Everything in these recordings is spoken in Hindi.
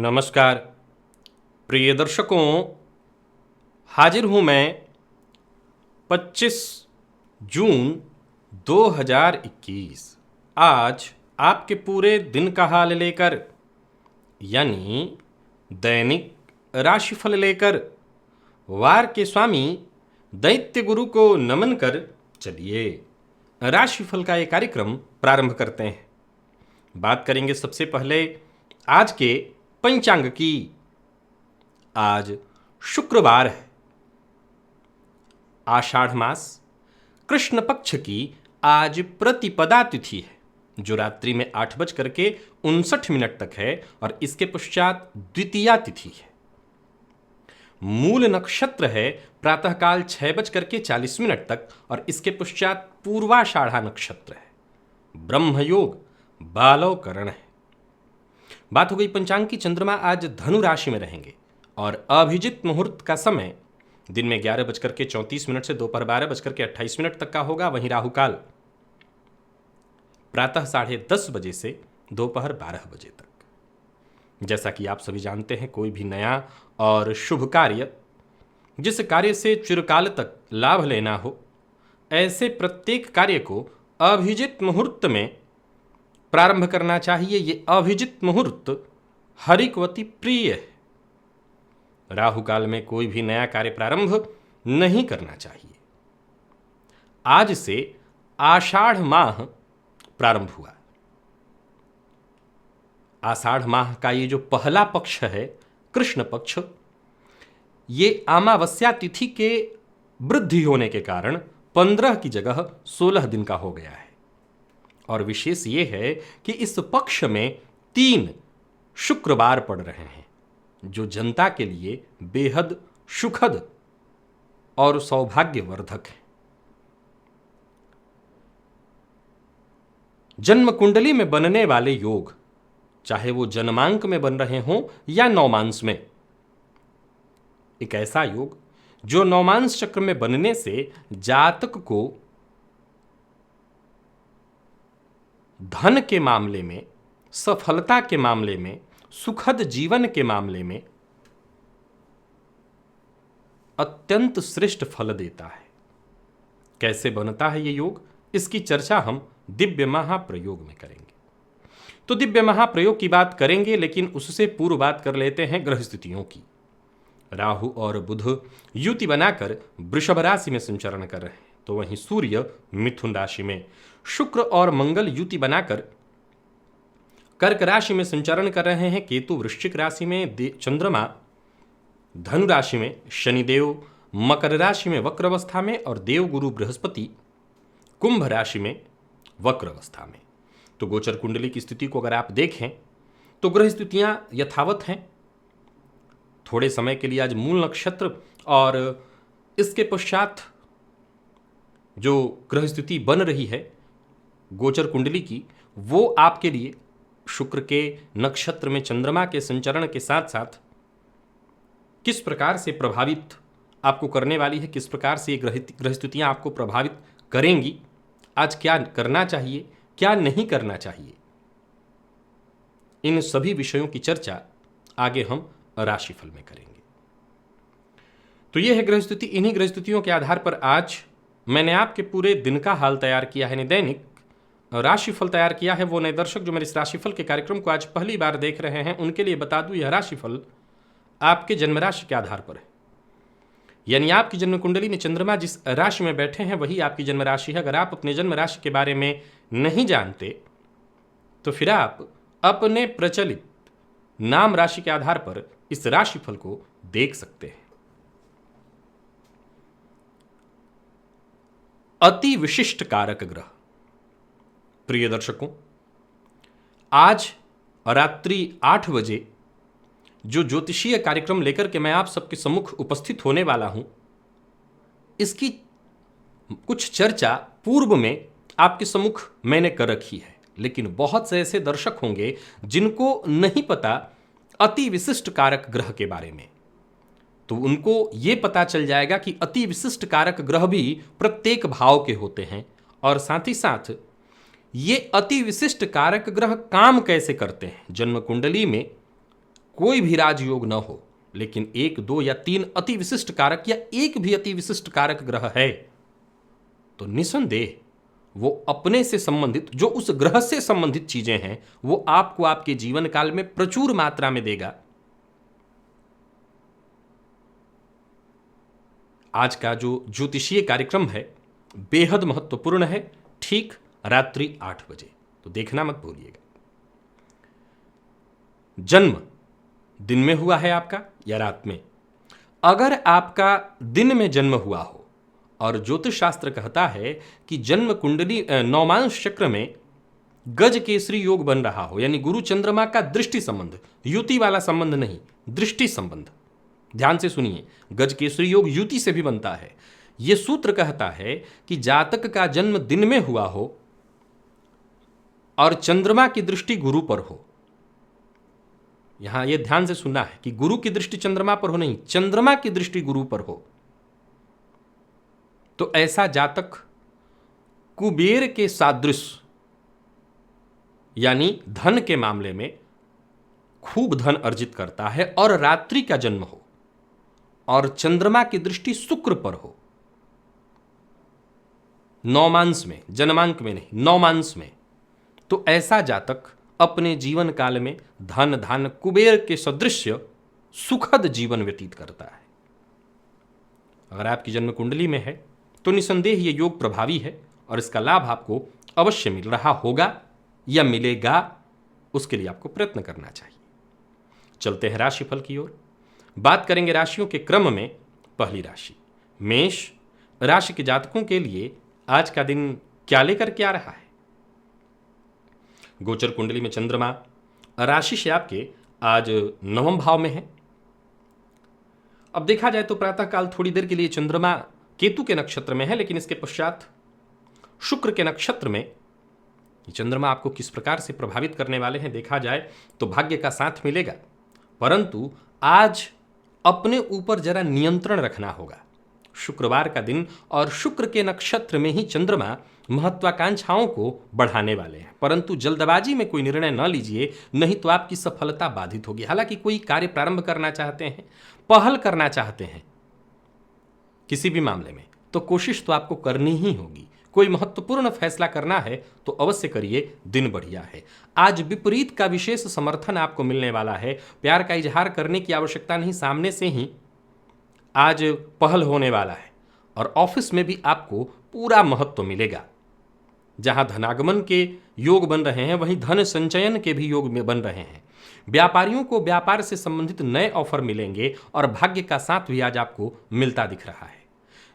नमस्कार प्रिय दर्शकों, हाजिर हूँ मैं 25 जून 2021 आज आपके पूरे दिन का हाल लेकर, यानी दैनिक राशिफल लेकर वार के स्वामी दैत्य गुरु को नमन कर चलिए राशिफल का ये कार्यक्रम प्रारंभ करते हैं। बात करेंगे सबसे पहले आज के पंचांग की। आज शुक्रवार है, आषाढ़ मास कृष्ण पक्ष की आज प्रतिपदा तिथि है जो रात्रि में 8:59 तक है और इसके पश्चात द्वितीया तिथि है। मूल नक्षत्र है प्रातःकाल 6:40 तक और इसके पश्चात पूर्वाषाढ़ा नक्षत्र है। ब्रह्मयोग बालवकरण है। बात हो गई पंचांग की। चंद्रमा आज धनु राशि में रहेंगे और अभिजित मुहूर्त का समय दिन में 11:34 से दोपहर 12:28 तक का होगा। वहीं राहु काल प्रातः 10:30 बजे से दोपहर 12 बजे तक। जैसा कि आप सभी जानते हैं, कोई भी नया और शुभ कार्य, जिस कार्य से चिरकाल तक लाभ लेना हो, ऐसे प्रत्येक कार्य को अभिजित मुहूर्त में प्रारंभ करना चाहिए। ये अभिजित मुहूर्त हरिकवती प्रिय है। राहु काल में कोई भी नया कार्य प्रारंभ नहीं करना चाहिए। आज से आषाढ़ माह प्रारंभ हुआ। आषाढ़ माह का ये जो पहला पक्ष है, कृष्ण पक्ष, ये अमावस्या तिथि के वृद्धि होने के कारण 15 की जगह 16 दिन का हो गया है। और विशेष ये है कि इस पक्ष में 3 शुक्रवार पड़ रहे हैं जो जनता के लिए बेहद सुखद और सौभाग्यवर्धक है। जन्म कुंडली में बनने वाले योग, चाहे वो जन्मांक में बन रहे हों या नवमांश में, एक ऐसा योग जो नवमांश चक्र में बनने से जातक को धन के मामले में, सफलता के मामले में, सुखद जीवन के मामले में अत्यंत श्रेष्ठ फल देता है। कैसे बनता है ये योग, इसकी चर्चा हम दिव्य महाप्रयोग में करेंगे। तो दिव्य महाप्रयोग की बात करेंगे, लेकिन उससे पूर्व बात कर लेते हैं ग्रह स्थितियों की। राहु और बुध युति बनाकर वृषभ राशि में संचरण कर रहे हैं, तो वहीं सूर्य मिथुन राशि में, शुक्र और मंगल युति बनाकर कर्क राशि में संचरण कर रहे हैं, केतु वृश्चिक राशि में, चंद्रमा धनु राशि में, शनिदेव मकर राशि में वक्र अवस्था में और देवगुरु बृहस्पति कुंभ राशि में वक्र अवस्था में। तो गोचर कुंडली की स्थिति को अगर आप देखें तो ग्रह स्थितियां यथावत हैं। थोड़े समय के लिए आज मूल नक्षत्र और इसके पश्चात जो ग्रह स्थिति बन रही है गोचर कुंडली की, वो आपके लिए शुक्र के नक्षत्र में चंद्रमा के संचरण के साथ साथ किस प्रकार से प्रभावित आपको करने वाली है, किस प्रकार से ये ग्रह स्थितियां आपको प्रभावित करेंगी, आज क्या करना चाहिए, क्या नहीं करना चाहिए, इन सभी विषयों की चर्चा आगे हम राशिफल में करेंगे। तो यह है ग्रह स्थिति। इन्हीं ग्रह स्थितियों के आधार पर आज मैंने आपके पूरे दिन का हाल तैयार किया है, दैनिक राशिफल तैयार किया है। वो नए दर्शक जो मेरे इस राशिफल के कार्यक्रम को आज पहली बार देख रहे हैं, उनके लिए बता दूं, यह राशिफल आपके जन्म राशि के आधार पर है। यानी आपकी जन्म कुंडली में चंद्रमा जिस राशि में बैठे हैं वही आपकी जन्म राशि है। अगर आप अपने जन्म राशि के बारे में नहीं जानते तो फिर आप अपने प्रचलित नाम राशि के आधार पर इस राशिफल को देख सकते हैं। अति विशिष्ट कारक ग्रह। प्रिय दर्शकों, आज रात्रि 8 बजे जो ज्योतिषीय कार्यक्रम लेकर के मैं आप सबके सम्मुख उपस्थित होने वाला हूं, इसकी कुछ चर्चा पूर्व में आपके सम्मुख मैंने कर रखी है, लेकिन बहुत से ऐसे दर्शक होंगे जिनको नहीं पता अति विशिष्ट कारक ग्रह के बारे में। तो उनको ये पता चल जाएगा कि अति विशिष्ट कारक ग्रह भी प्रत्येक भाव के होते हैं और साथ ही साथ ये अति विशिष्ट कारक ग्रह काम कैसे करते हैं, जन्म कुंडली में कोई भी राजयोग न हो, लेकिन 1, 2 या 3 अति विशिष्ट कारक या एक भी अति विशिष्ट कारक ग्रह है, तो निसंदेह वो अपने से संबंधित, जो उस ग्रह से संबंधित चीजें हैं, वो आपको आपके जीवन काल में प्रचुर मात्रा में देगा। आज का जो ज्योतिषीय कार्यक्रम है बेहद महत्वपूर्ण है, ठीक रात्रि 8 बजे, तो देखना मत भूलिएगा। जन्म दिन में हुआ है आपका या रात में? अगर आपका दिन में जन्म हुआ हो और ज्योतिष शास्त्र कहता है कि जन्म कुंडली नौमांश चक्र में गज केसरी योग बन रहा हो, यानी गुरु चंद्रमा का दृष्टि संबंध, युति वाला संबंध नहीं, दृष्टि संबंध, ध्यान से सुनिए, गज केसरी योग युति से भी बनता है। यह सूत्र कहता है कि जातक का जन्म दिन में हुआ हो और चंद्रमा की दृष्टि गुरु पर हो। यहां यह ध्यान से सुनना है कि गुरु की दृष्टि चंद्रमा पर हो नहीं, चंद्रमा की दृष्टि गुरु पर हो, तो ऐसा जातक कुबेर के सादृश, यानी धन के मामले में खूब धन अर्जित करता है, और रात्रि का जन्म हो और चंद्रमा की दृष्टि शुक्र पर हो, नौमांश में, जन्मांक में नहीं, नौमांश में, तो ऐसा जातक अपने जीवन काल में धन धान कुबेर के सदृश सुखद जीवन व्यतीत करता है। अगर आपकी जन्म कुंडली में है तो निसंदेह ये योग प्रभावी है और इसका लाभ आपको अवश्य मिल रहा होगा या मिलेगा, उसके लिए आपको प्रयत्न करना चाहिए। चलते हैं राशिफल की ओर। बात करेंगे राशियों के क्रम में। पहली राशि मेष राशि के जातकों के लिए आज का दिन क्या लेकर के आ रहा है? गोचर कुंडली में चंद्रमा राशि से आपके आज 9वें भाव में है। अब देखा जाए तो प्रातःकाल थोड़ी देर के लिए चंद्रमा केतु के नक्षत्र में है, लेकिन इसके पश्चात शुक्र के नक्षत्र में चंद्रमा आपको किस प्रकार से प्रभावित करने वाले हैं देखा जाए तो भाग्य का साथ मिलेगा, परंतु आज अपने ऊपर जरा नियंत्रण रखना होगा। शुक्रवार का दिन और शुक्र के नक्षत्र में ही चंद्रमा महत्वाकांक्षाओं को बढ़ाने वाले हैं, परंतु जल्दबाजी में कोई निर्णय न लीजिए, नहीं तो आपकी सफलता बाधित होगी। हालांकि कोई कार्य प्रारंभ करना चाहते हैं, पहल करना चाहते हैं किसी भी मामले में, तो कोशिश तो आपको करनी ही होगी। कोई महत्वपूर्ण फैसला करना है तो अवश्य करिए, दिन बढ़िया है। आज विपरीत का विशेष समर्थन आपको मिलने वाला है। प्यार का इजहार करने की आवश्यकता नहीं, सामने से ही आज पहल होने वाला है, और ऑफिस में भी आपको पूरा महत्व मिलेगा। जहां धनागमन के योग बन रहे हैं वहीं धन संचयन के भी योग में बन रहे हैं। व्यापारियों को व्यापार से संबंधित नए ऑफर मिलेंगे और भाग्य का साथ भी आज आपको मिलता दिख रहा है।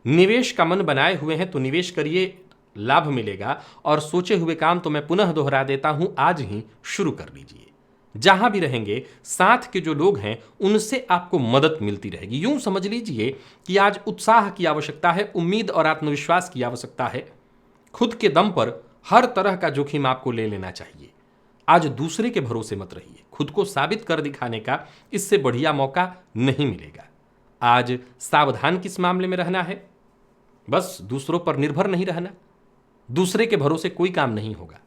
निवेश का मन बनाए हुए हैं तो निवेश करिए, लाभ मिलेगा, और सोचे हुए काम तो मैं पुनः दोहरा देता हूं, आज ही शुरू कर लीजिए। जहां भी रहेंगे साथ के जो लोग हैं उनसे आपको मदद मिलती रहेगी। यूं समझ लीजिए कि आज उत्साह की आवश्यकता है, उम्मीद और आत्मविश्वास की आवश्यकता है। खुद के दम पर हर तरह का जोखिम आपको ले लेना चाहिए। आज दूसरे के भरोसे मत रहिए, खुद को साबित कर दिखाने का इससे बढ़िया मौका नहीं मिलेगा। आज सावधान किस मामले में रहना है? बस दूसरों पर निर्भर नहीं रहना, दूसरे के भरोसे कोई काम नहीं होगा।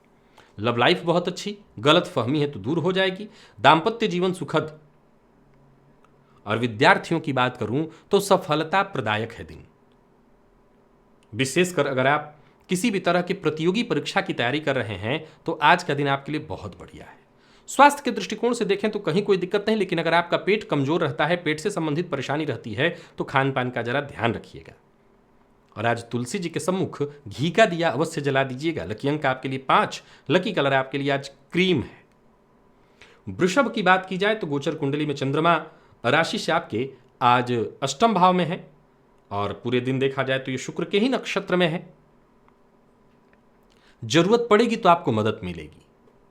लव लाइफ बहुत अच्छी, गलत फहमी है तो दूर हो जाएगी। दाम्पत्य जीवन सुखद, और विद्यार्थियों की बात करूं तो सफलता प्रदायक है दिन। विशेषकर अगर आप किसी भी तरह की प्रतियोगी परीक्षा की तैयारी कर रहे हैं तो आज का दिन आपके लिए बहुत बढ़िया है। स्वास्थ्य के दृष्टिकोण से देखें तो कहीं कोई दिक्कत नहीं, लेकिन अगर आपका पेट कमजोर रहता है, पेट से संबंधित परेशानी रहती है, तो खान पान का जरा ध्यान रखिएगा। और आज तुलसी जी के सम्मुख घी का दिया अवश्य जला दीजिएगा। लकी अंक आपके लिए 5, लकी कलर आपके लिए आज क्रीम है। वृषभ की बात की जाए तो गोचर कुंडली में चंद्रमा राशि से आपके आज 8वें भाव में है, और पूरे दिन देखा जाए तो ये शुक्र के ही नक्षत्र में है। जरूरत पड़ेगी तो आपको मदद मिलेगी।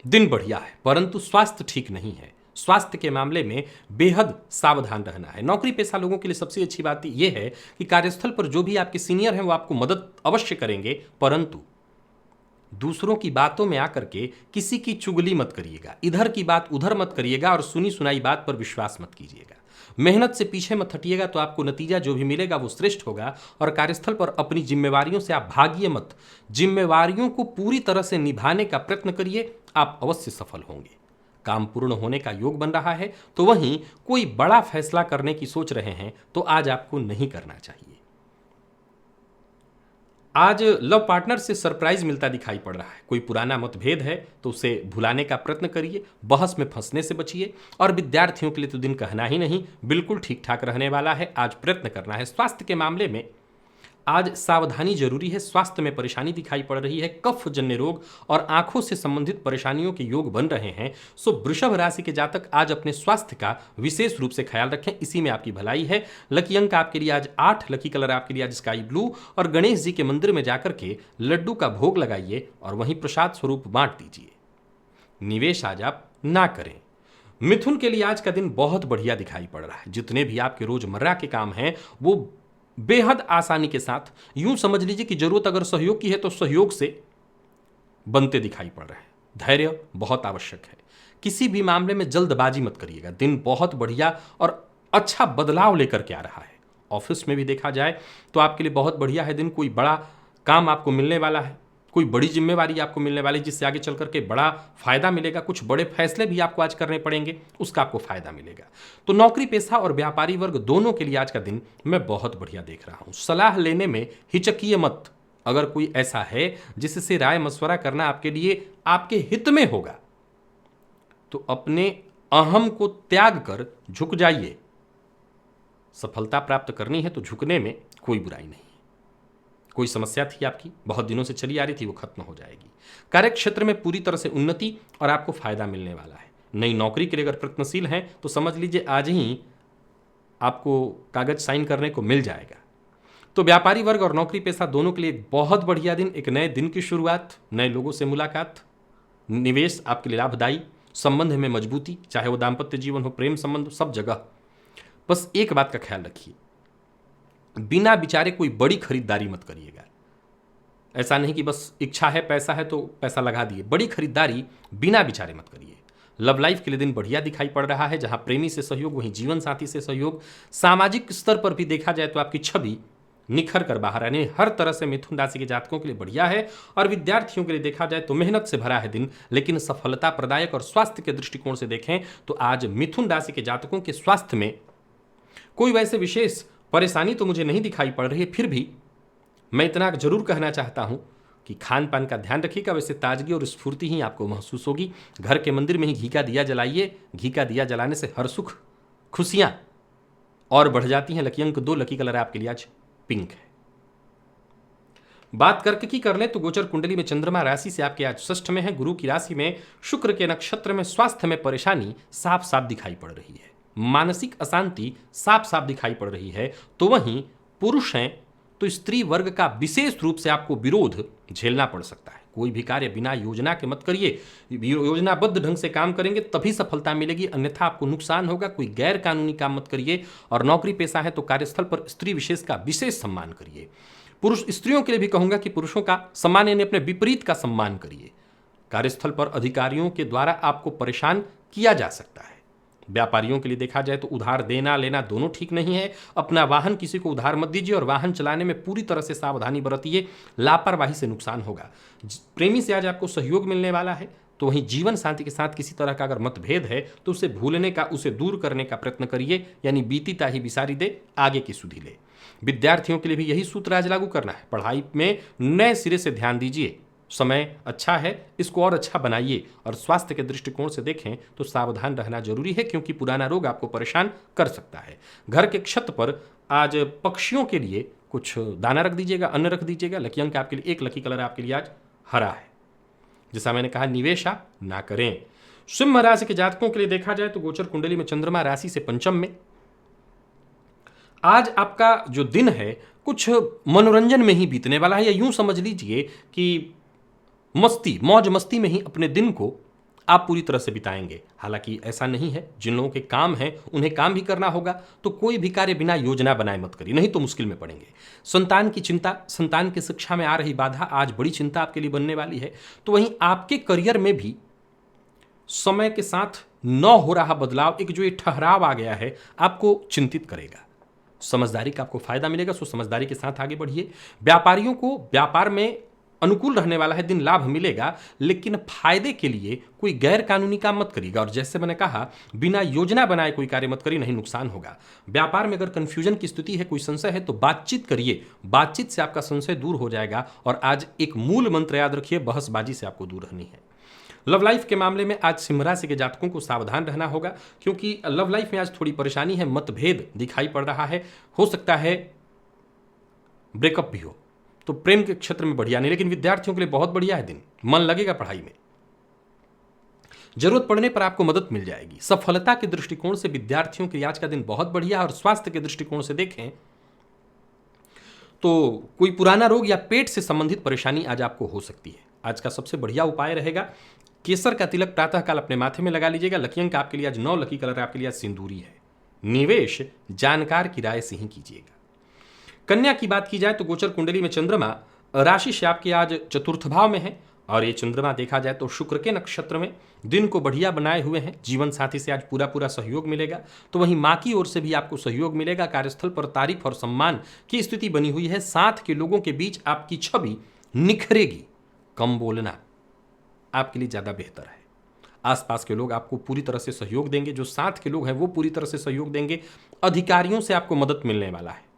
दिन बढ़िया है, परंतु स्वास्थ्य ठीक नहीं है। स्वास्थ्य के मामले में बेहद सावधान रहना है। नौकरी पेशा लोगों के लिए सबसे अच्छी बात यह है कि कार्यस्थल पर जो भी आपके सीनियर हैं वो आपको मदद अवश्य करेंगे, परंतु दूसरों की बातों में आकर के किसी की चुगली मत करिएगा, इधर की बात उधर मत करिएगा, और सुनी सुनाई बात पर विश्वास मत कीजिएगा। मेहनत से पीछे मत हटिएगा तो आपको नतीजा जो भी मिलेगा वो श्रेष्ठ होगा। और कार्यस्थल पर अपनी जिम्मेवारियों से आप भागिए मत, जिम्मेवारियों को पूरी तरह से निभाने का प्रयत्न करिए, आप अवश्य सफल होंगे। काम पूर्ण होने का योग बन रहा है। तो वहीं कोई बड़ा फैसला करने की सोच रहे हैं तो आज आपको नहीं करना चाहिए। आज लव पार्टनर से सरप्राइज मिलता दिखाई पड़ रहा है। कोई पुराना मतभेद है तो उसे भुलाने का प्रयत्न करिए, बहस में फंसने से बचिए। और विद्यार्थियों के लिए तो दिन कहना ही नहीं, बिल्कुल ठीक ठाक रहने वाला है। आज प्रयत्न करना है। स्वास्थ्य के मामले में आज सावधानी जरूरी है। स्वास्थ्य में परेशानी दिखाई पड़ रही है। कफ जन्य रोग और आंखों से संबंधित परेशानियों के योग बन रहे हैं। सो वृषभ राशि के जातक आज अपने स्वास्थ्य का विशेष रूप से ख्याल रखें, इसी में आपकी भलाई है। लकी अंक आपके लिए आज 8, लकी कलर आपके लिए आज स्काई ब्लू। और गणेश जी के मंदिर में जाकर के लड्डू का भोग लगाइए और वहीं प्रसाद स्वरूप बांट दीजिए। निवेश आज आप ना करें। मिथुन के लिए आज का दिन बहुत बढ़िया दिखाई पड़ रहा है। जितने भी आपके रोजमर्रा के काम हैं वो बेहद आसानी के साथ, यूं समझ लीजिए कि जरूरत अगर सहयोग की है तो सहयोग से बनते दिखाई पड़ रहे हैं। धैर्य बहुत आवश्यक है। किसी भी मामले में जल्दबाजी मत करिएगा। दिन बहुत बढ़िया और अच्छा बदलाव लेकर के आ रहा है। ऑफिस में भी देखा जाए तो आपके लिए बहुत बढ़िया है दिन। कोई बड़ा काम आपको मिलने वाला है, कोई बड़ी जिम्मेवारी आपको मिलने वाली है जिससे आगे चल करके बड़ा फायदा मिलेगा। कुछ बड़े फैसले भी आपको आज करने पड़ेंगे, उसका आपको फायदा मिलेगा। तो नौकरी पेशा और व्यापारी वर्ग दोनों के लिए आज का दिन मैं बहुत बढ़िया देख रहा हूं। सलाह लेने में हिचकिए मत। अगर कोई ऐसा है जिससे राय मशवरा करना आपके लिए आपके हित में होगा तो अपने अहम को त्याग कर झुक जाइए। सफलता प्राप्त करनी है तो झुकने में कोई बुराई नहीं। कोई समस्या थी आपकी, बहुत दिनों से चली आ रही थी, वो खत्म हो जाएगी। कार्य क्षेत्र में पूरी तरह से उन्नति और आपको फायदा मिलने वाला है। नई नौकरी के लिए अगर प्रयत्नशील हैं तो समझ लीजिए आज ही आपको कागज साइन करने को मिल जाएगा। तो व्यापारी वर्ग और नौकरी पेशा दोनों के लिए एक बहुत बढ़िया दिन, एक नए दिन की शुरुआत, नए लोगों से मुलाकात। निवेश आपके लिए लाभदायी। संबंध में मजबूती, चाहे वो दाम्पत्य जीवन हो, प्रेम संबंध, सब जगह। बस एक बात का ख्याल रखिए, बिना विचारे कोई बड़ी खरीदारी मत करिएगा। ऐसा नहीं कि बस इच्छा है, पैसा है तो पैसा लगा दिए। बड़ी खरीदारी बिना विचारे मत करिए। लव लाइफ के लिए दिन बढ़िया दिखाई पड़ रहा है। जहां प्रेमी से सहयोग वहीं जीवन साथी से सहयोग। सामाजिक स्तर पर भी देखा जाए तो आपकी छवि निखर कर बाहर आने हर तरह से मिथुन राशि के जातकों के लिए बढ़िया है। और विद्यार्थियों के लिए देखा जाए तो मेहनत से भरा है दिन, लेकिन सफलता प्रदायक। और स्वास्थ्य के दृष्टिकोण से देखें तो आज मिथुन राशि के जातकों के स्वास्थ्य में कोई वैसे विशेष परेशानी तो मुझे नहीं दिखाई पड़ रही है। फिर भी मैं इतना जरूर कहना चाहता हूं कि खान पान का ध्यान रखिएगा। वैसे ताजगी और स्फूर्ति ही आपको महसूस होगी। घर के मंदिर में ही घी का दिया जलाइए। घी का दिया जलाने से हर सुख खुशियां और बढ़ जाती हैं। लकी अंक 2, लकी कलर आपके लिए आज पिंक है। बात करके की कर ले तो गोचर कुंडली में चंद्रमा राशि से आपके आज षष्ठ में है। गुरु की राशि में, शुक्र के नक्षत्र में। स्वास्थ्य में परेशानी साफ साफ दिखाई पड़ रही है। मानसिक अशांति साफ साफ दिखाई पड़ रही है। तो वहीं पुरुष हैं तो स्त्री वर्ग का विशेष रूप से आपको विरोध झेलना पड़ सकता है। कोई भी कार्य बिना योजना के मत करिए। योजनाबद्ध ढंग से काम करेंगे तभी सफलता मिलेगी, अन्यथा आपको नुकसान होगा। कोई गैर कानूनी काम मत करिए। और नौकरी पेशा है तो कार्यस्थल पर स्त्री विशेष का विशेष सम्मान करिए। पुरुष स्त्रियों के लिए भी कहूंगा कि पुरुषों का सम्मान यानी अपने विपरीत का सम्मान करिए। कार्यस्थल पर अधिकारियों के द्वारा आपको परेशान किया जा सकता है। व्यापारियों के लिए देखा जाए तो उधार देना लेना दोनों ठीक नहीं है। अपना वाहन किसी को उधार मत दीजिए और वाहन चलाने में पूरी तरह से सावधानी बरतिए। लापरवाही से नुकसान होगा। प्रेमी से आज आपको सहयोग मिलने वाला है। तो वहीं जीवन साथी के साथ किसी तरह का अगर मतभेद है तो उसे भूलने का, उसे दूर करने का प्रयत्न करिए। यानी बीती ताही बिसारी दे, आगे की सुधी ले। विद्यार्थियों के लिए भी यही सूत्र आज लागू करना है। पढ़ाई में नए सिरे से ध्यान दीजिए। समय अच्छा है, इसको और अच्छा बनाइए। और स्वास्थ्य के दृष्टिकोण से देखें तो सावधान रहना जरूरी है, क्योंकि पुराना रोग आपको परेशान कर सकता है। घर के छत पर आज पक्षियों के लिए कुछ दाना रख दीजिएगा, अन्न रख दीजिएगा। लकी अंक आपके लिए 1, लकी कलर आपके लिए आज हरा है। जैसा मैंने कहा, निवेश आप ना करें। सिंह राशि के जातकों के लिए देखा जाए तो गोचर कुंडली में चंद्रमा राशि से पंचम में। आज आपका जो दिन है कुछ मनोरंजन में ही बीतने वाला है, या यूं समझ लीजिए कि मस्ती मौज मस्ती में ही अपने दिन को आप पूरी तरह से बिताएंगे। हालांकि ऐसा नहीं है, जिन लोगों के काम है उन्हें काम भी करना होगा। तो कोई भी कार्य बिना योजना बनाए मत करिए, नहीं तो मुश्किल में पड़ेंगे। संतान की चिंता, संतान की शिक्षा में आ रही बाधा आज बड़ी चिंता आपके लिए बनने वाली है। तो वहीं आपके करियर में भी समय के साथ न हो रहा बदलाव, एक जो ये ठहराव आ गया है, आपको चिंतित करेगा। समझदारी का आपको फायदा मिलेगा, सो समझदारी के साथ आगे बढ़िए। व्यापारियों को व्यापार में अनुकूल रहने वाला है, दिन लाभ मिलेगा, लेकिन फायदे के लिए कोई गैर कानूनी काम मत करिएगा। और जैसे मैंने कहा, बिना योजना बनाए कोई कार्य मत करिए, नहीं नुकसान होगा। व्यापार में अगर कंफ्यूजन की स्थिति है, कोई संशय है, तो बातचीत करिए, बातचीत से आपका संशय दूर हो जाएगा। और आज एक मूल मंत्र याद रखिए, बहसबाजी से आपको दूर रहनी है। लव लाइफ के मामले में आज सिंह राशि के जातकों को सावधान रहना होगा, क्योंकि लव लाइफ में आज थोड़ी परेशानी है, मतभेद दिखाई पड़ रहा है, हो सकता है ब्रेकअप भी हो। तो प्रेम के क्षेत्र में बढ़िया नहीं, लेकिन विद्यार्थियों के लिए बहुत बढ़िया है दिन, मन लगेगा पढ़ाई में, जरूरत पड़ने पर आपको मदद मिल जाएगी। सफलता के दृष्टिकोण से विद्यार्थियों के लिए आज का दिन बहुत बढ़िया है। और स्वास्थ्य के दृष्टिकोण से देखें तो कोई पुराना रोग या पेट से संबंधित परेशानी आज आपको हो सकती है। आज का सबसे बढ़िया उपाय रहेगा, केसर का तिलक प्रातःकाल अपने माथे में लगा लीजिएगा। लकी अंक आपके लिए आज 9, लकी कलर आपके लिए आज सिंदूरी है। निवेश जानकार की राय से ही कीजिएगा। कन्या की बात की जाए तो गोचर कुंडली में चंद्रमा राशि से आपके आज चतुर्थ भाव में है, और ये चंद्रमा देखा जाए तो शुक्र के नक्षत्र में दिन को बढ़िया बनाए हुए हैं। जीवन साथी से आज पूरा पूरा सहयोग मिलेगा, तो वहीं मां की ओर से भी आपको सहयोग मिलेगा। कार्यस्थल पर तारीफ और सम्मान की स्थिति बनी हुई है। साथ के लोगों के बीच आपकी छवि निखरेगी। कम बोलना आपके लिए ज्यादा बेहतर है। आसपास के लोग आपको पूरी तरह से सहयोग देंगे, जो साथ के लोग हैं वो पूरी तरह से सहयोग देंगे। अधिकारियों से आपको मदद मिलने वाला है।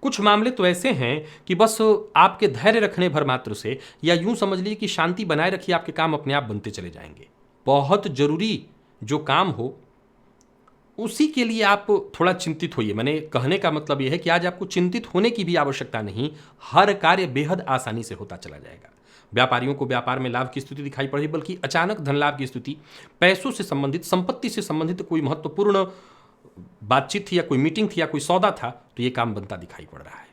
कुछ मामले तो ऐसे हैं कि बस आपके धैर्य रखने भर मात्र से, या यूं समझ लीजिए कि शांति बनाए रखिए, आपके काम अपने आप बनते चले जाएंगे। बहुत जरूरी जो काम हो उसी के लिए आप थोड़ा चिंतित होइए। मैंने कहने का मतलब यह है कि आज आपको चिंतित होने की भी आवश्यकता नहीं, हर कार्य बेहद आसानी से होता चला जाएगा। व्यापारियों को व्यापार में लाभ की स्थिति दिखाई पड़ रही, बल्कि अचानक धन लाभ की स्थिति, पैसों से संबंधित, संपत्ति से संबंधित कोई महत्वपूर्ण बातचीत थी या कोई मीटिंग थी या कोई सौदा था, तो यह काम बनता दिखाई पड़ रहा है।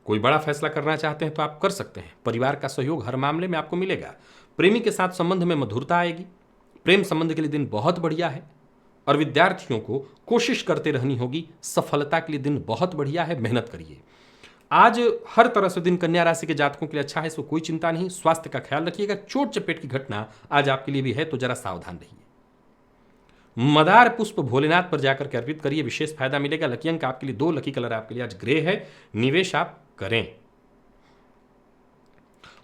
कोई बड़ा फैसला करना चाहते हैं तो आप कर सकते हैं। परिवार का सहयोग हर मामले में आपको मिलेगा। प्रेमी के साथ संबंध में मधुरता आएगी। प्रेम संबंध के लिए दिन बहुत बढ़िया है। और विद्यार्थियों को कोशिश करते रहनी होगी। सफलता के लिए दिन बहुत बढ़िया है, मेहनत करिए। आज हर तरह से दिन कन्या राशि के जातकों के लिए अच्छा है, सो कोई चिंता नहीं। स्वास्थ्य का ख्याल रखिएगा। चोट चपेट की घटना आज आपके लिए भी है, तो जरा सावधान रहिए। मदार पुष्प भोलेनाथ पर जाकर के अर्पित करिए, विशेष फायदा मिलेगा। लकी अंक आपके लिए 2, लकी कलर आपके लिए आज ग्रे है। निवेश आप करें।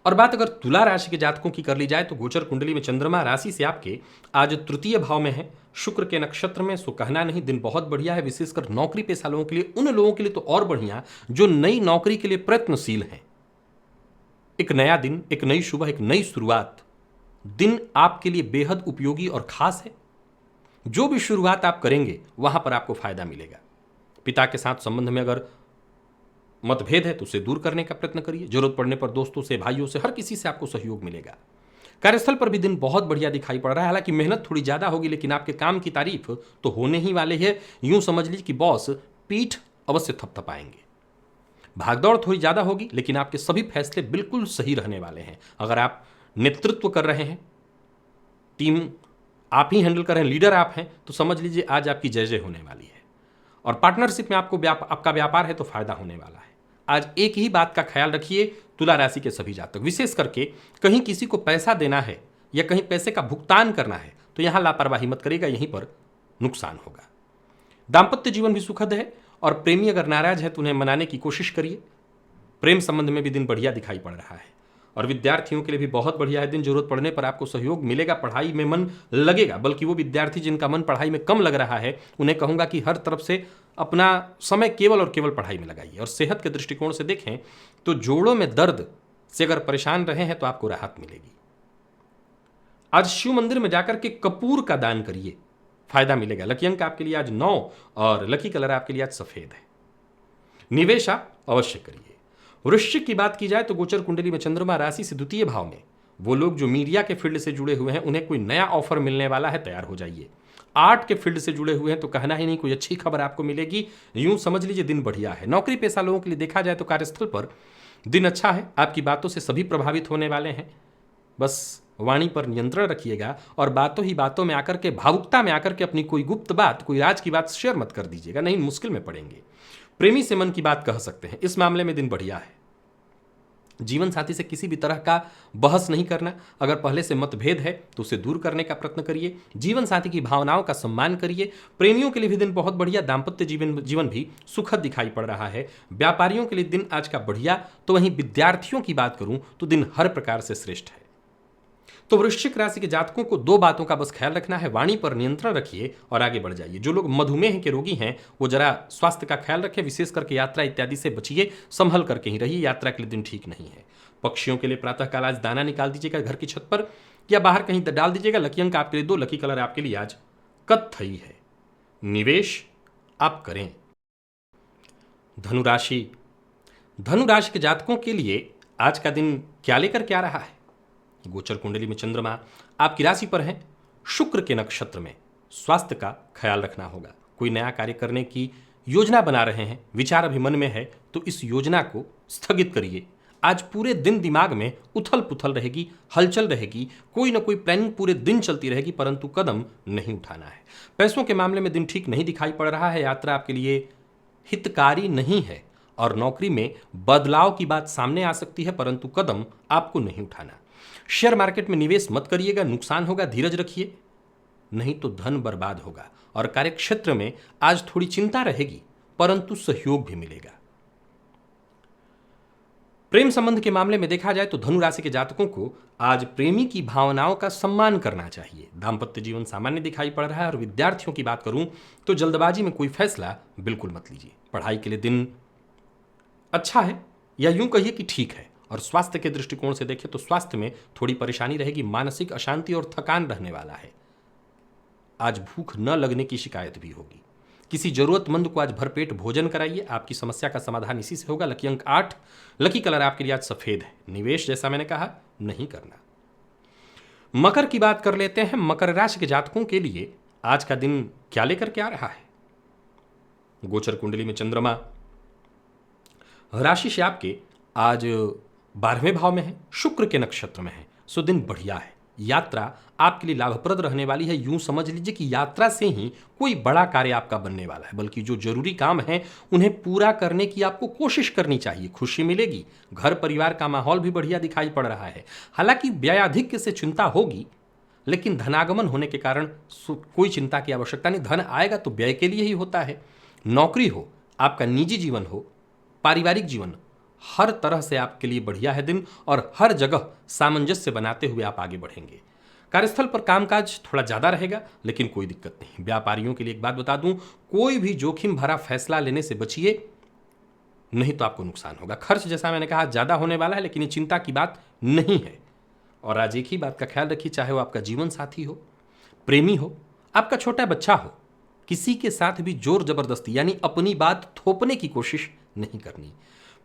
और बात अगर तुला राशि के जातकों की कर ली जाए तो गोचर कुंडली में चंद्रमा राशि से आपके आज तृतीय भाव में है, शुक्र के नक्षत्र में, सो कहना नहीं, दिन बहुत बढ़िया है। विशेषकर नौकरी पेशा लोगों के लिए, उन लोगों के लिए तो और बढ़िया जो नई नौकरी के लिए प्रयत्नशील हैं। एक नया दिन, एक नई सुबह, एक नई शुरुआत, दिन आपके लिए बेहद उपयोगी और खास है। जो भी शुरुआत आप करेंगे वहां पर आपको फायदा मिलेगा। पिता के साथ संबंध में अगर मतभेद है तो उसे दूर करने का प्रयत्न करिए। जरूरत पड़ने पर दोस्तों से, भाइयों से, हर किसी से आपको सहयोग मिलेगा। कार्यस्थल पर भी दिन बहुत बढ़िया दिखाई पड़ रहा है। हालांकि मेहनत थोड़ी ज्यादा होगी, लेकिन आपके काम की तारीफ तो होने ही वाले हैं। यूं समझ लीजिए कि बॉस पीठ अवश्य थपथपाएंगे। भागदौड़ थोड़ी ज्यादा होगी, लेकिन आपके सभी फैसले बिल्कुल सही रहने वाले हैं। अगर आप नेतृत्व कर रहे हैं, टीम आप ही हैंडल कर रहे हैं, लीडर आप हैं, तो समझ लीजिए आज आपकी जय जय होने वाली है। और पार्टनरशिप में आपका व्यापार है तो फायदा होने वाला है। आज एक ही बात का ख्याल रखिए, तुला राशि के सभी जातक, विशेष करके कहीं किसी को पैसा देना है या कहीं पैसे का भुगतान करना है तो यहां लापरवाही मत करिएगा, यहीं पर नुकसान होगा। दाम्पत्य जीवन भी सुखद है। और प्रेमी अगर नाराज है तो उन्हें मनाने की कोशिश करिए। प्रेम संबंध में भी दिन बढ़िया दिखाई पड़ रहा है। और विद्यार्थियों के लिए भी बहुत बढ़िया है दिन। जरूरत पड़ने पर आपको सहयोग मिलेगा, पढ़ाई में मन लगेगा। बल्कि वो विद्यार्थी जिनका मन पढ़ाई में कम लग रहा है, उन्हें कहूंगा कि हर तरफ से अपना समय केवल और केवल पढ़ाई में लगाइए। और सेहत के दृष्टिकोण से देखें तो जोड़ों में दर्द से अगर परेशान रहे हैं तो आपको राहत मिलेगी। आज शिव मंदिर में जाकर के कपूर का दान करिए, फायदा मिलेगा। लकी अंक आपके लिए आज 9 और लकी कलर आपके लिए आज सफेद है। निवेश आप अवश्य करिए। वृश्चिक की बात की जाए तो गोचर कुंडली में चंद्रमा राशि से द्वितीय भाव में, वो लोग जो मीडिया के फील्ड से जुड़े हुए हैं उन्हें कोई नया ऑफर मिलने वाला है, तैयार हो जाइए। आर्ट के फील्ड से जुड़े हुए हैं तो कहना ही नहीं, कोई अच्छी खबर आपको मिलेगी। यूं समझ लीजिए दिन बढ़िया है। नौकरी पेशा लोगों के लिए देखा जाए तो कार्यस्थल पर दिन अच्छा है। आपकी बातों से सभी प्रभावित होने वाले हैं। बस वाणी पर नियंत्रण रखिएगा और बातों ही बातों में आकर के, भावुकता में आकर के अपनी कोई गुप्त बात, कोई राज की बात शेयर मत कर दीजिएगा, नहीं मुश्किल में पड़ेंगे। प्रेमी से मन की बात कह सकते हैं। इस मामले में दिन बढ़िया है। जीवन साथी से किसी भी तरह का बहस नहीं करना। अगर पहले से मतभेद है तो उसे दूर करने का प्रयत्न करिए। जीवन साथी की भावनाओं का सम्मान करिए। प्रेमियों के लिए भी दिन बहुत बढ़िया, दाम्पत्य जीवन भी सुखद दिखाई पड़ रहा है। व्यापारियों के लिए दिन आज का बढ़िया। तो वहीं विद्यार्थियों की बात करूं तो दिन हर प्रकार से श्रेष्ठ है। तो वृश्चिक राशि के जातकों को दो बातों का बस ख्याल रखना है, वाणी पर नियंत्रण रखिए और आगे बढ़ जाइए। जो लोग मधुमेह के रोगी हैं वो जरा स्वास्थ्य का ख्याल रखें, विशेष करके यात्रा इत्यादि से बचिए, संभल करके ही रहिए, यात्रा के लिए दिन ठीक नहीं है। पक्षियों के लिए प्रातःकाल आज दाना निकाल दीजिएगा घर की छत पर या बाहर कहीं डाल दीजिएगा। लकी अंक आपके लिए 2, लकी कलर आपके लिए आज कत्थई है। निवेश आप करें। धनुराशि के जातकों के लिए आज का दिन क्या लेकर क्या रहा है? गोचर कुंडली में चंद्रमा आपकी राशि पर है, शुक्र के नक्षत्र में। स्वास्थ्य का ख्याल रखना होगा। कोई नया कार्य करने की योजना बना रहे हैं, विचार अभी मन में है तो इस योजना को स्थगित करिए। आज पूरे दिन दिमाग में उथल पुथल रहेगी, हलचल रहेगी, कोई ना कोई प्लानिंग पूरे दिन चलती रहेगी, परंतु कदम नहीं उठाना है। पैसों के मामले में दिन ठीक नहीं दिखाई पड़ रहा है। यात्रा आपके लिए हितकारी नहीं है और नौकरी में बदलाव की बात सामने आ सकती है, परंतु कदम आपको नहीं उठाना। शेयर मार्केट में निवेश मत करिएगा, नुकसान होगा, धीरज रखिए, नहीं तो धन बर्बाद होगा। और कार्यक्षेत्र में आज थोड़ी चिंता रहेगी, परंतु सहयोग भी मिलेगा। प्रेम संबंध के मामले में देखा जाए तो धनु राशि के जातकों को आज प्रेमी की भावनाओं का सम्मान करना चाहिए। दाम्पत्य जीवन सामान्य दिखाई पड़ रहा है। और विद्यार्थियों की बात करूं तो जल्दबाजी में कोई फैसला बिल्कुल मत लीजिए। पढ़ाई के लिए दिन अच्छा है या यूं कहिए कि ठीक है। और स्वास्थ्य के दृष्टिकोण से देखें तो स्वास्थ्य में थोड़ी परेशानी रहेगी, मानसिक अशांति और थकान रहने वाला है। आज भूख न लगने की शिकायत भी होगी। किसी जरूरतमंद को आज भरपेट भोजन कराइए, आपकी समस्या का समाधान इसी से होगा। लकी अंक 8, लकी कलर आपके लिए आज सफेद है। निवेश जैसा मैंने कहा नहीं करना। मकर की बात कर लेते हैं। मकर राशि के जातकों के लिए आज का दिन क्या लेकर के आ रहा है? गोचर कुंडली में चंद्रमा राशि से आपके आज 12वें भाव में है, शुक्र के नक्षत्र में है, सो दिन बढ़िया है। यात्रा आपके लिए लाभप्रद रहने वाली है। यूं समझ लीजिए कि यात्रा से ही कोई बड़ा कार्य आपका बनने वाला है, बल्कि जो जरूरी काम है उन्हें पूरा करने की आपको कोशिश करनी चाहिए। खुशी मिलेगी। घर परिवार का माहौल भी बढ़िया दिखाई पड़ रहा है। हालांकि व्ययाधिक्य से चिंता होगी, लेकिन धनागमन होने के कारण कोई चिंता की आवश्यकता नहीं। धन आएगा तो व्यय के लिए ही होता है। नौकरी हो, आपका निजी जीवन हो, पारिवारिक जीवन, हर तरह से आपके लिए बढ़िया है दिन। और हर जगह सामंजस्य बनाते हुए आप आगे बढ़ेंगे। कार्यस्थल पर कामकाज थोड़ा ज्यादा रहेगा, लेकिन कोई दिक्कत नहीं। व्यापारियों के लिए एक बात बता दूं, कोई भी जोखिम भरा फैसला लेने से बचिए, नहीं तो आपको नुकसान होगा। खर्च जैसा मैंने कहा ज्यादा होने वाला है, लेकिन ये चिंता की बात नहीं है। और आज एक ही बात का ख्याल रखिए, चाहे वो आपका जीवन साथी हो, प्रेमी हो, आपका छोटा बच्चा हो, किसी के साथ भी जोर जबरदस्ती यानी अपनी बात थोपने की कोशिश नहीं करनी।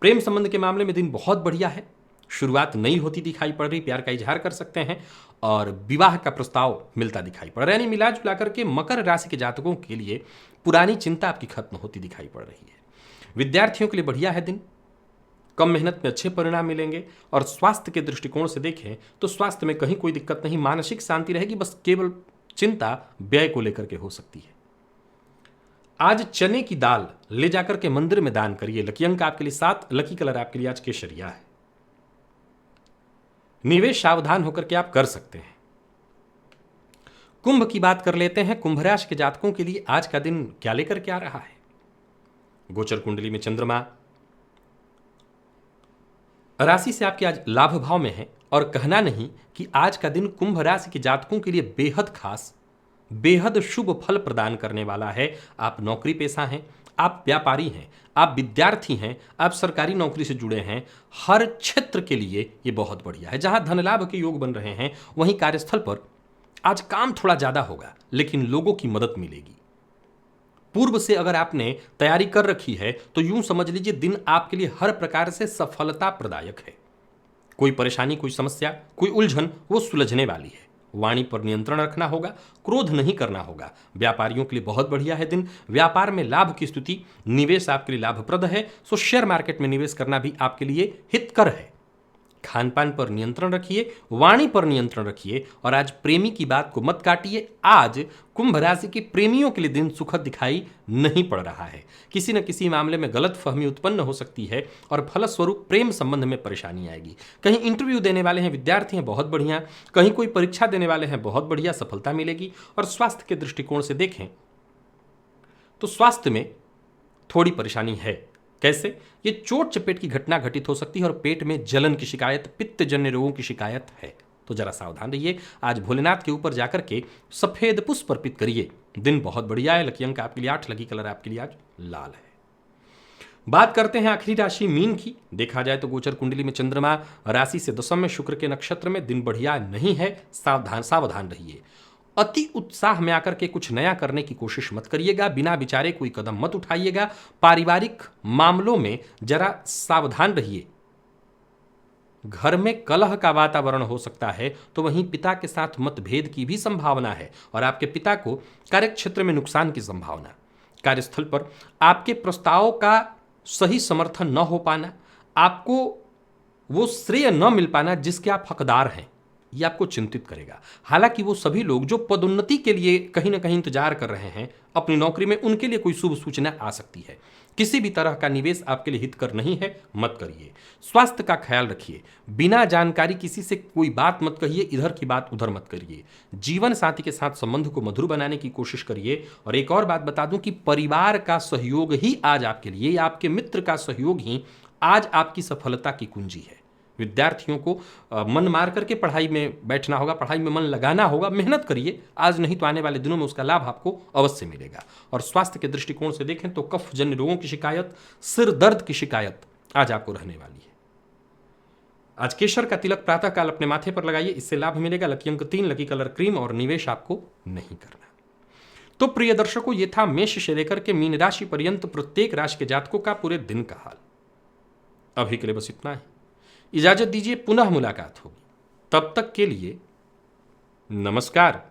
प्रेम संबंध के मामले में दिन बहुत बढ़िया है। शुरुआत नई होती दिखाई पड़ रही, प्यार का इजहार कर सकते हैं और विवाह का प्रस्ताव मिलता दिखाई पड़ रहा है। यानी मिला जुला करके मकर राशि के जातकों के लिए पुरानी चिंता आपकी खत्म होती दिखाई पड़ रही है। विद्यार्थियों के लिए बढ़िया है दिन, कम मेहनत में अच्छे परिणाम मिलेंगे। और स्वास्थ्य के दृष्टिकोण से देखें तो स्वास्थ्य में कहीं कोई दिक्कत नहीं, मानसिक शांति रहेगी। बस केवल चिंता व्यय को लेकर के हो सकती है। आज चने की दाल ले जाकर के मंदिर में दान करिए। लकी अंक आपके लिए 7, लकी कलर आपके लिए आज केसरिया है। निवेश सावधान होकर के आप कर सकते हैं। कुंभ की बात कर लेते हैं। कुंभ राशि के जातकों के लिए आज का दिन क्या लेकर के आ रहा है? गोचर कुंडली में चंद्रमा राशि से आपके आज लाभ भाव में है। और कहना नहीं कि आज का दिन कुंभ राशि के जातकों के लिए बेहद खास, बेहद शुभ फल प्रदान करने वाला है। आप नौकरी पेशा हैं, आप व्यापारी हैं, आप विद्यार्थी हैं, आप सरकारी नौकरी से जुड़े हैं, हर क्षेत्र के लिए ये बहुत बढ़िया है। जहां धन लाभ के योग बन रहे हैं, वहीं कार्यस्थल पर आज काम थोड़ा ज्यादा होगा, लेकिन लोगों की मदद मिलेगी। पूर्व से अगर आपने तैयारी कर रखी है तो यूं समझ लीजिए दिन आपके लिए हर प्रकार से सफलता प्रदायक है। कोई परेशानी, कोई समस्या, कोई उलझन वो सुलझने वाली है। वाणी पर नियंत्रण रखना होगा, क्रोध नहीं करना होगा। व्यापारियों के लिए बहुत बढ़िया है दिन, व्यापार में लाभ की स्थिति, निवेश आपके लिए लाभप्रद है। सो शेयर मार्केट में निवेश करना भी आपके लिए हितकर है। खान पान पर नियंत्रण रखिए, वाणी पर नियंत्रण रखिए और आज प्रेमी की बात को मत काटिए। आज कुंभ राशि के प्रेमियों के लिए दिन सुखद दिखाई नहीं पड़ रहा है। किसी न किसी मामले में गलत फहमी उत्पन्न हो सकती है और फलस्वरूप प्रेम संबंध में परेशानी आएगी। कहीं इंटरव्यू देने वाले हैं विद्यार्थी हैं, बहुत बढ़िया। कहीं कोई परीक्षा देने वाले हैं, बहुत बढ़िया, सफलता मिलेगी। और स्वास्थ्य के दृष्टिकोण से देखें तो स्वास्थ्य में थोड़ी परेशानी है। कैसे? ये चोट चपेट की घटना घटित हो सकती है और पेट में जलन की शिकायत, पित्तजन्य रोगों की शिकायत है, तो जरा सावधान रहिए। आज भोलेनाथ के ऊपर जाकर के सफेद पुष्प अर्पित करिए। दिन बहुत बढ़िया है। लकी अंक आपके लिए 8, लकी कलर आपके लिए आज लाल है। बात करते हैं आखिरी राशि मीन की। देखा जाए तो गोचर कुंडली में चंद्रमा राशि से दशम में, शुक्र के नक्षत्र में। दिन बढ़िया नहीं है, सावधान रहिए। अति उत्साह में आकर के कुछ नया करने की कोशिश मत करिएगा। बिना विचारे कोई कदम मत उठाइएगा। पारिवारिक मामलों में जरा सावधान रहिए। घर में कलह का वातावरण हो सकता है, तो वहीं पिता के साथ मतभेद की भी संभावना है और आपके पिता को कार्यक्षेत्र में नुकसान की संभावना। कार्यस्थल पर आपके प्रस्ताव का सही समर्थन न हो पाना, आपको वो श्रेय न मिल पाना जिसके आप हकदार हैं, ये आपको चिंतित करेगा। हालांकि वो सभी लोग जो पदोन्नति के लिए कहीं ना कहीं इंतजार कर रहे हैं अपनी नौकरी में, उनके लिए कोई शुभ सूचना आ सकती है। किसी भी तरह का निवेश आपके लिए हितकर नहीं है, मत करिए। स्वास्थ्य का ख्याल रखिए। बिना जानकारी किसी से कोई बात मत कहिए, इधर की बात उधर मत करिए। जीवन साथी के साथ संबंध को मधुर बनाने की कोशिश करिए। और एक और बात बता दूं कि परिवार का सहयोग ही आज आपके लिए, या आपके मित्र का सहयोग ही आज आपकी सफलता की कुंजी है। विद्यार्थियों को मन मार करके पढ़ाई में बैठना होगा, पढ़ाई में मन लगाना होगा। मेहनत करिए आज, नहीं तो आने वाले दिनों में उसका लाभ आपको अवश्य मिलेगा। और स्वास्थ्य के दृष्टिकोण से देखें तो कफ जन्य रोगों की शिकायत, सिर दर्द की शिकायत आज आपको रहने वाली है। आज केशर का तिलक प्रातःकाल अपने माथे पर लगाइए, इससे लाभ मिलेगा। लकी अंक 3, लकी कलर क्रीम और निवेश आपको नहीं करना। तो प्रिय दर्शकों, ये था मेष से लेकर के मीन राशि पर्यंत प्रत्येक राशि के जातकों का पूरे दिन का हाल। अभी के लिए बस इतना है। इजाजत दीजिए, पुनः मुलाकात होगी। तब तक के लिए नमस्कार।